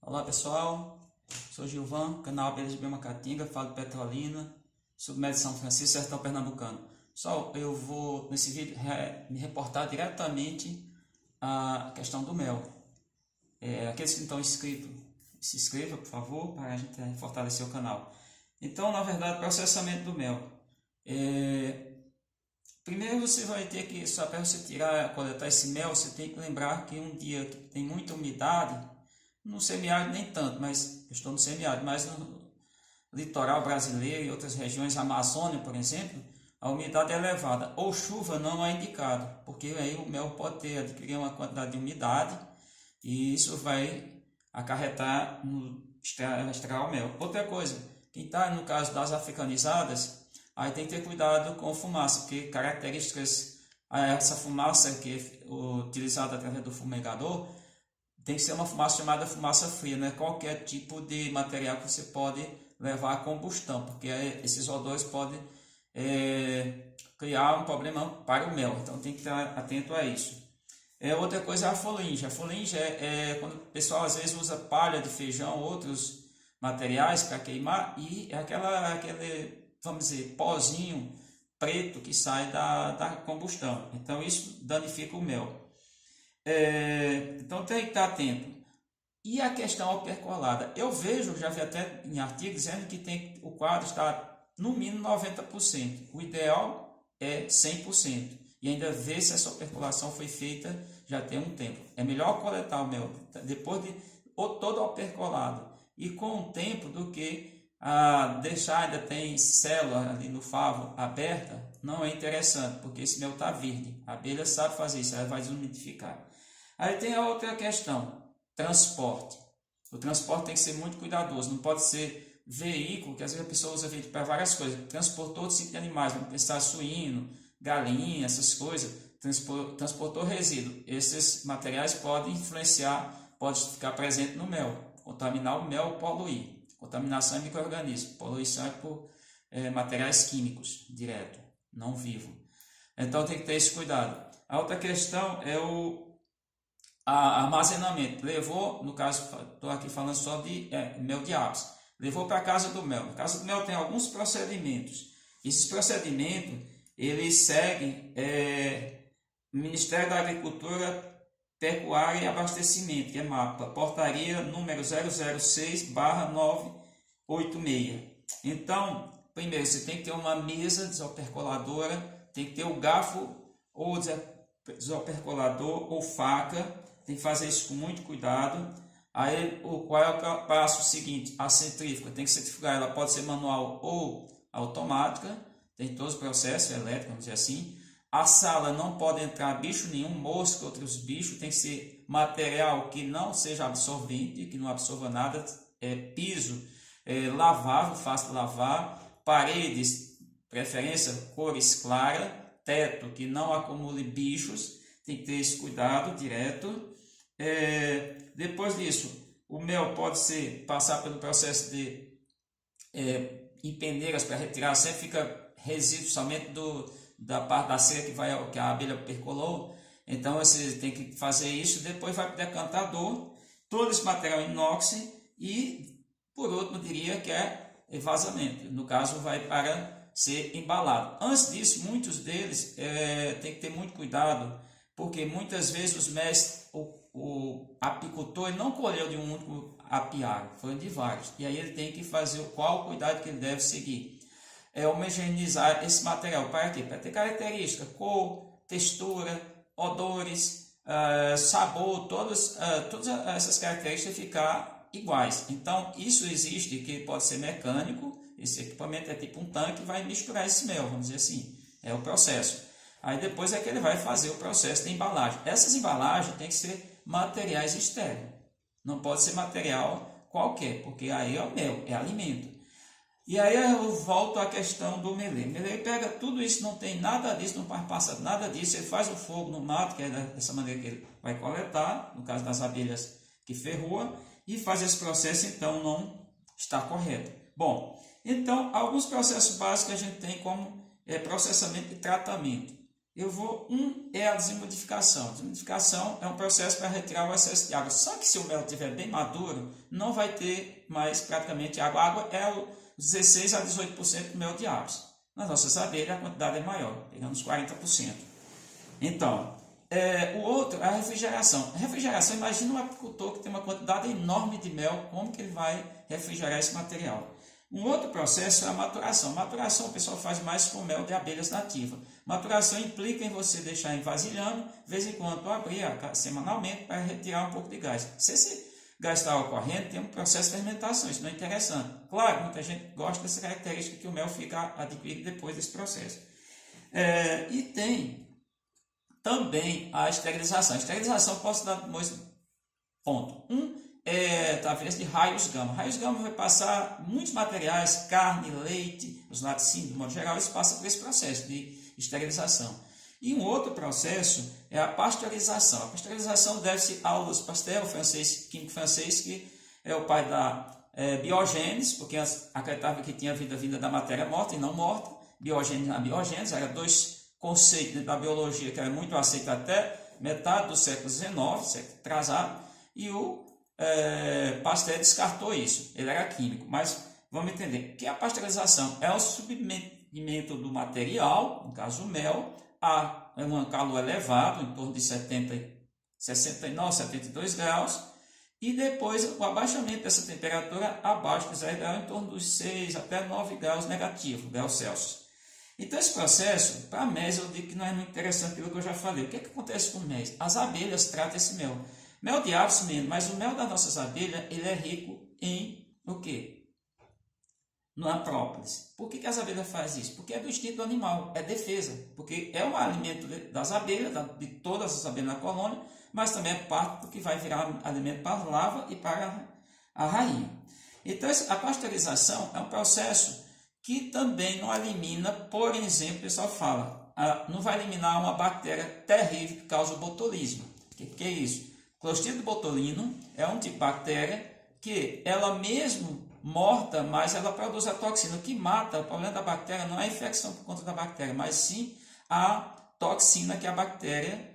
Olá pessoal, sou Gilvan, canal Abelhas de Bioma-Caatinga, falo de Petrolina, submédio São Francisco, sertão pernambucano. Pessoal, eu vou nesse vídeo me reportar diretamente a questão do mel. Aqueles que não estão inscritos, se inscreva por favor, para a gente fortalecer o canal. Então, na verdade, processamento do mel. Primeiro você vai ter que, só para você coletar esse mel, você tem que lembrar que um dia que tem muita umidade, no semiárido nem tanto, mas eu estou no semiárido, mas no litoral brasileiro e outras regiões, Amazônia, por exemplo, a umidade é elevada, ou chuva não é indicado, porque aí o mel pode adquirir uma quantidade de umidade e isso vai acarretar no estragar o mel. Outra coisa, quem está no caso das africanizadas, aí tem que ter cuidado com fumaça, porque características, essa fumaça que é utilizada através do fumegador, tem que ser uma fumaça chamada fumaça fria, não é qualquer tipo de material que você pode levar à combustão, porque esses odores podem criar um problema para o mel, então tem que estar atento a isso. Outra coisa é a folinge. A folinge é quando o pessoal às vezes usa palha de feijão, outros materiais para queimar, e é aquele, vamos dizer, pozinho preto que sai da combustão, então isso danifica o mel. Então tem que estar atento. E a questão operculada, eu vejo, já vi até em artigo dizendo que o quadro está no mínimo 90%, o ideal é 100%, e ainda ver se essa operculação foi feita já tem um tempo. É melhor coletar o mel depois de todo operculado e com o tempo do que deixar ainda tem célula ali no favo aberta, não é interessante, porque esse mel está verde, a abelha sabe fazer isso, ela vai desumidificar. Aí tem a outra questão, transporte. O transporte tem que ser muito cuidadoso, não pode ser veículo, que às vezes a pessoa usa veículo para várias coisas, transportou todo tipo de animais, vamos pensar suíno, galinha, essas coisas, transportou resíduo. Esses materiais podem influenciar, pode ficar presente no mel, contaminar o mel, poluir. Contaminação é micro-organismo, poluição é por materiais químicos, direto, não vivo. Então tem que ter esse cuidado. A outra questão é o armazenamento. Levou, no caso, estou aqui falando só de mel de aves. Levou para a casa do mel. Na casa do mel tem alguns procedimentos. Esses procedimentos, eles seguem o Ministério da Agricultura, Pecuária e Abastecimento, que é MAPA, portaria número 006/986. Então, primeiro, você tem que ter uma mesa desopercoladora, tem que ter o garfo ou desopercolador ou faca, tem que fazer isso com muito cuidado. Aí, qual é o passo seguinte? A centrífuga, tem que centrifugar, ela pode ser manual ou automática, tem todos os processos elétricos, vamos dizer assim. A sala não pode entrar bicho nenhum, mosca, outros bichos, tem que ser material que não seja absorvente, que não absorva nada, piso lavável, fácil de lavar, paredes, preferência cores claras, teto que não acumule bichos, tem que ter esse cuidado direto. Depois disso, o mel pode passar pelo processo de em peneiras para retirar, sempre fica resíduo somente da parte da cera que a abelha percolou, então você tem que fazer isso, depois vai para o decantador, todo esse material inox e, por último, diria que é vazamento, no caso vai para ser embalado. Antes disso, muitos deles tem que ter muito cuidado, porque muitas vezes os mestres, o apicultor, ele não colheu de um único apiário, foi de vários, e aí ele tem que fazer qual o cuidado que ele deve seguir. Homogeneizar esse material, para quê? Para ter característica, cor, textura, odores, sabor, todas essas características ficar iguais. Então, isso existe, que pode ser mecânico, esse equipamento é tipo um tanque, vai misturar esse mel, vamos dizer assim, é o processo. Aí depois é que ele vai fazer o processo de embalagem. Essas embalagens tem que ser materiais estéreis, não pode ser material qualquer, porque aí é o mel, é alimento. E aí eu volto à questão do melê. O melê pega tudo isso, não tem nada disso, não passa nada disso, ele faz o fogo no mato, que é dessa maneira que ele vai coletar, no caso das abelhas que ferroa, e faz esse processo, então não está correto. Bom, então alguns processos básicos que a gente tem como processamento e tratamento. é a desumidificação. A desumidificação é um processo para retirar o excesso de água. Só que se o mel estiver bem maduro, não vai ter mais praticamente água. A água é os 16 a 18% do mel de aves. Nas nossas abelhas a quantidade é maior, pegando os 40%. Então, o outro é a refrigeração. A refrigeração, imagina um apicultor que tem uma quantidade enorme de mel, como que ele vai refrigerar esse material? Um outro processo é a maturação. Maturação o pessoal faz mais com mel de abelhas nativas. Maturação implica em você deixar em vasilhame, de vez em quando abrir semanalmente para retirar um pouco de gás. Se esse gás está ocorrendo, tem um processo de fermentação, isso não é interessante. Claro, muita gente gosta dessa característica que o mel fica adquirido depois desse processo. E tem também a esterilização. A esterilização posso dar dois pontos. Através de raios gama. Raios gama vai passar muitos materiais, carne, leite, os laticínios, de modo geral, eles passam por esse processo de esterilização. E um outro processo é a pasteurização. A pasteurização deve-se ao Pasteur, químico francês, que é o pai da biogênese, porque acreditava que tinha vida vinda da matéria morta e não morta. Biogênese na biogênese, eram dois conceitos da biologia que eram muito aceitos até metade do século XIX, século atrasado, e o Pasteur descartou isso, ele era químico, mas vamos entender que a pasteurização é o submetimento do material, no caso o mel, a um calor elevado, em torno de 69, 72 graus, e depois o abaixamento dessa temperatura abaixo de 0 graus, em torno dos 6 até 9 graus negativos, graus Celsius. Então esse processo, para mel, eu digo que não é muito interessante pelo que eu já falei. O que acontece com o mel? As abelhas tratam esse mel. Mel de aves mesmo, mas o mel das nossas abelhas, ele é rico em o quê? Na própolis. Por que as abelhas fazem isso? Porque é do instinto do animal, é defesa. Porque é um alimento das abelhas, de todas as abelhas na colônia, mas também é parte do que vai virar alimento para a larva e para a rainha. Então, a pasteurização é um processo que também não elimina, por exemplo, o pessoal fala, não vai eliminar uma bactéria terrível que causa o botulismo. O que é isso? Clostridium botulinum é um tipo de bactéria que ela mesmo morta, mas ela produz a toxina. O que mata, o problema da bactéria não é a infecção por conta da bactéria, mas sim a toxina que a bactéria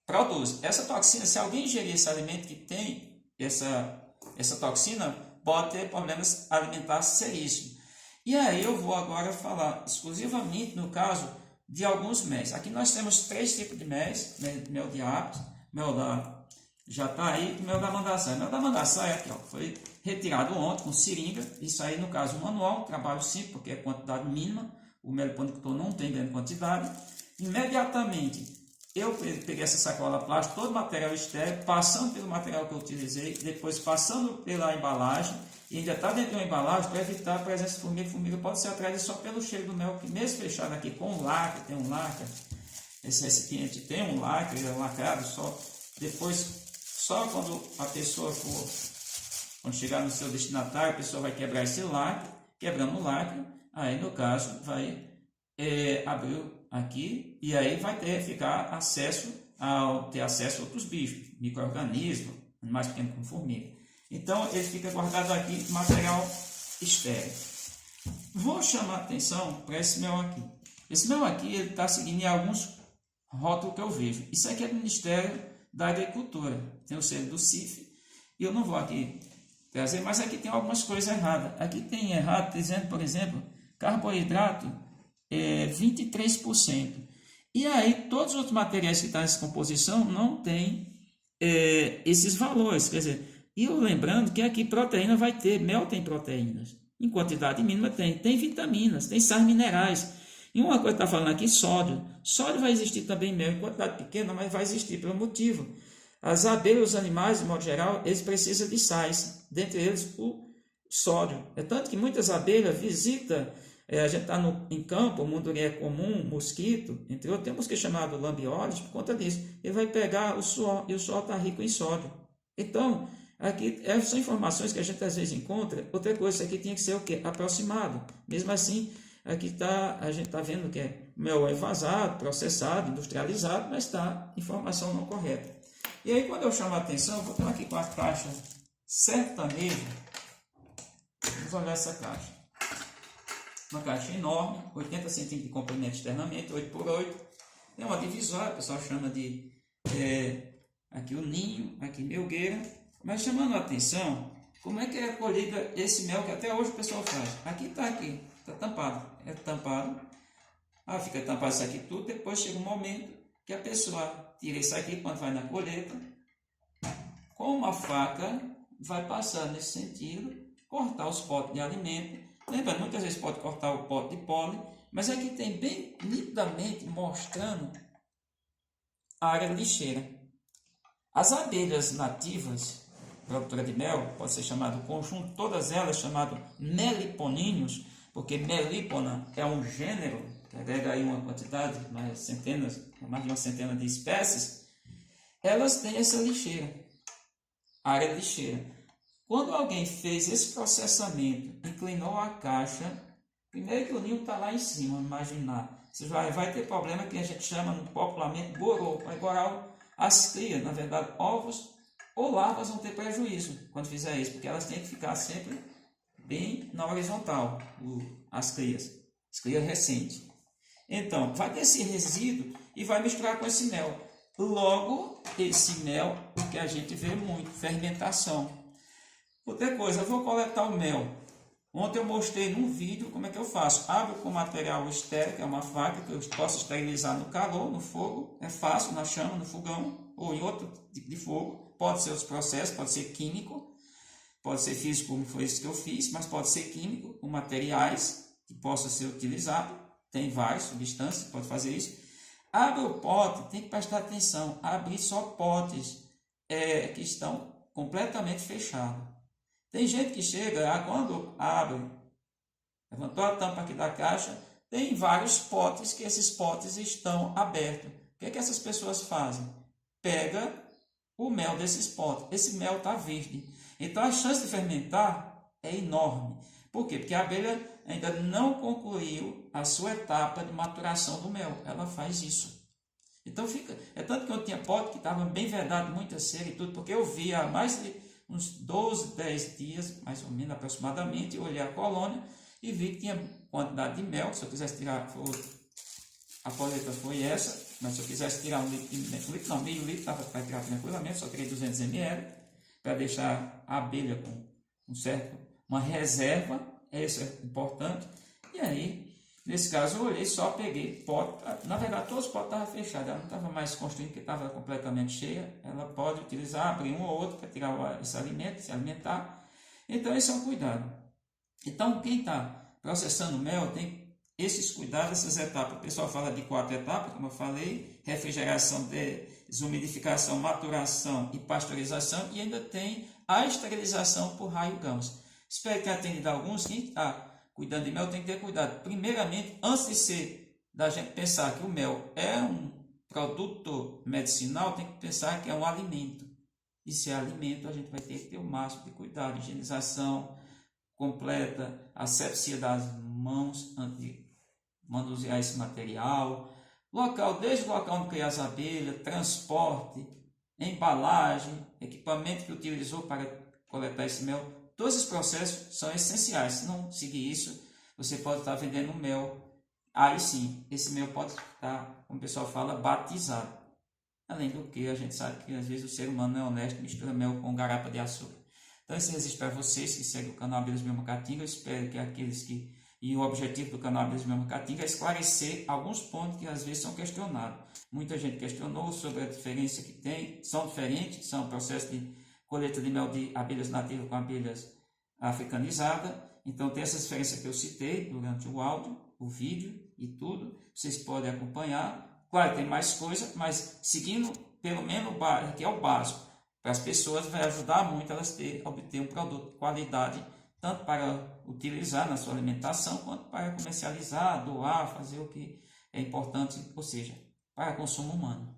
produz. Essa toxina, se alguém ingerir esse alimento que tem essa toxina, pode ter problemas alimentares seríssimos. E aí eu vou agora falar exclusivamente no caso de alguns mel. Aqui nós temos 3 tipos de mel: mel de aves, mel da jataí e mel da mandaçaia. Mel da mandaçaia aqui, foi retirado ontem com seringa. Isso aí, no caso, manual, trabalho simples, porque é quantidade mínima. O meliponicultor não tem grande quantidade. Imediatamente, eu peguei essa sacola plástica, todo o material estéril, passando pelo material que eu utilizei, depois passando pela embalagem, e ainda está dentro de uma embalagem para evitar a presença de formiga. Formiga pode ser atraída só pelo cheiro do mel, que mesmo fechado aqui com um lacre, tem um lacre, esse recipiente tem um lacre, ele é lacrado, só quando a pessoa quando chegar no seu destinatário, a pessoa vai quebrar esse lacre, quebrando o lacre, aí no caso vai abrir aqui, e aí vai ter acesso a outros bichos, micro-organismos, mais pequenos como formiga. Então ele fica guardado aqui, material estéril. Vou chamar a atenção para esse mel aqui. Esse mel aqui ele está seguindo em alguns rótulos que eu vejo. Isso aqui é do Ministério da Agricultura, tem o selo do CIF, e eu não vou aqui trazer, mas aqui tem algumas coisas erradas. Aqui tem errado dizendo, por exemplo, carboidrato 23%. E aí todos os outros materiais que estão nessa composição não tem esses valores, quer dizer, e eu lembrando que aqui proteína vai ter, mel tem proteínas, em quantidade mínima tem vitaminas, tem sais minerais. E uma coisa que está falando aqui, sódio. Sódio vai existir também em mel em quantidade pequena, mas vai existir pelo motivo. As abelhas, os animais, de modo geral, eles precisam de sais, dentre eles o sódio. É tanto que muitas abelhas visitam, a gente está em campo, o mundurim comum, mosquito, entre outros, tem um mosquito chamado lambiólise por conta disso. Ele vai pegar o suor, e o suor está rico em sódio. Então, aqui são informações que a gente às vezes encontra. Outra coisa, isso aqui tinha que ser o quê? Aproximado. Mesmo assim, aqui a gente está vendo que mel envasado, processado, industrializado, mas está informação não correta. E aí, quando eu chamo a atenção, eu vou estar aqui com a caixa sertaneja. Vamos olhar essa caixa. uma caixa enorme, 80 centímetros de comprimento externamente, 8 por 8. Tem uma divisória, o pessoal chama de aqui o ninho, aqui melgueira. Mas chamando a atenção, como é que é colhido esse mel que até hoje o pessoal faz? Aqui, está tampado. É tampado. Fica tampado isso aqui tudo. Depois chega um momento que a pessoa tira isso aqui quando vai na colheita. Com uma faca, vai passar nesse sentido, cortar os potes de alimento. Lembrando, muitas vezes pode cortar o pote de pólen, mas aqui tem bem nitidamente mostrando a área de lixeira. As abelhas nativas, produtora de mel, pode ser chamado conjunto, todas elas chamado meliponíneos, porque melípona é um gênero, que agrega aí uma quantidade, mais de uma centena de espécies, elas têm essa lixeira, área de lixeira. Quando alguém fez esse processamento, inclinou a caixa, primeiro que o ninho está lá em cima, imaginar, você vai ter problema que a gente chama popularmente borou, vai borar as crias, na verdade ovos ou larvas vão ter prejuízo quando fizer isso, porque elas têm que ficar sempre bem na horizontal, as crias recentes. Então, vai ter esse resíduo e vai misturar com esse mel. Logo, esse mel que a gente vê muito, fermentação. Outra coisa, eu vou coletar o mel. Ontem eu mostrei num vídeo como é que eu faço. Abro com material estéril, que é uma faca que eu posso esterilizar no calor, no fogo. É fácil, na chama, no fogão ou em outro tipo de fogo. Pode ser outros processos, pode ser químico, pode ser físico, como foi isso que eu fiz, mas pode ser químico, com materiais que possam ser utilizados. Tem várias substâncias que pode fazer isso. Abre o pote, tem que prestar atenção. Abrir só potes que estão completamente fechados. Tem gente que chega, quando abre, levantou a tampa aqui da caixa, tem vários potes que esses potes estão abertos. O que essas pessoas fazem? Pega o mel desses potes. Esse mel está verde. Então a chance de fermentar é enorme. Por quê? Porque a abelha ainda não concluiu a sua etapa de maturação do mel. Ela faz isso. Então é tanto que eu tinha pote que estava bem vedado, muita cera e tudo, porque eu vi há mais de uns 12, 10 dias, mais ou menos aproximadamente, eu olhei a colônia e vi que tinha quantidade de mel. Se eu quisesse tirar, a colheita foi essa, mas se eu quisesse tirar meio litro, dava para tirar tranquilamente, só tirei 200 ml, para deixar a abelha com uma reserva, isso é importante. E aí, nesse caso, eu olhei, só peguei pote, na verdade todos os potes estavam fechados, ela não estava mais construindo porque estava completamente cheia, ela pode utilizar, abrir um ou outro para tirar esse alimento, se alimentar. Então esse é um cuidado. Então quem está processando mel tem esses cuidados, essas etapas. O pessoal fala de 4 etapas, como eu falei: refrigeração, desumidificação, maturação e pasteurização, e ainda tem a esterilização por raio gama. Espero que tenha atendido alguns. Quem está cuidando de mel tem que ter cuidado. Primeiramente, antes da gente pensar que o mel é um produto medicinal, tem que pensar que é um alimento. E se é alimento, a gente vai ter que ter o máximo de cuidado, higienização completa, asepsia das mãos antes de manusear esse material, desde o local onde cria as abelhas, transporte, embalagem, equipamento que utilizou para coletar esse mel. Todos esses processos são essenciais. Se não seguir isso, você pode estar vendendo mel. Aí sim, esse mel pode estar, como o pessoal fala, batizado. Além do que a gente sabe que às vezes o ser humano não é honesto, mistura mel com garapa de açúcar. Então esse registro para vocês que seguem o canal Abelhas Mel Macatinga. Eu espero que aqueles que... E o objetivo do canal Abelhas Mel Macatinga é esclarecer alguns pontos que às vezes são questionados. Muita gente questionou sobre a diferença que tem. São diferentes, são processos de colheita de mel de abelhas nativas com abelhas africanizadas. Então tem essa diferença que eu citei durante o áudio, o vídeo e tudo. Vocês podem acompanhar. Claro, tem mais coisa, mas seguindo pelo menos que é o básico. Para as pessoas vai ajudar muito elas obter um produto de qualidade, tanto para utilizar na sua alimentação, quanto para comercializar, doar, fazer o que é importante, ou seja, para consumo humano.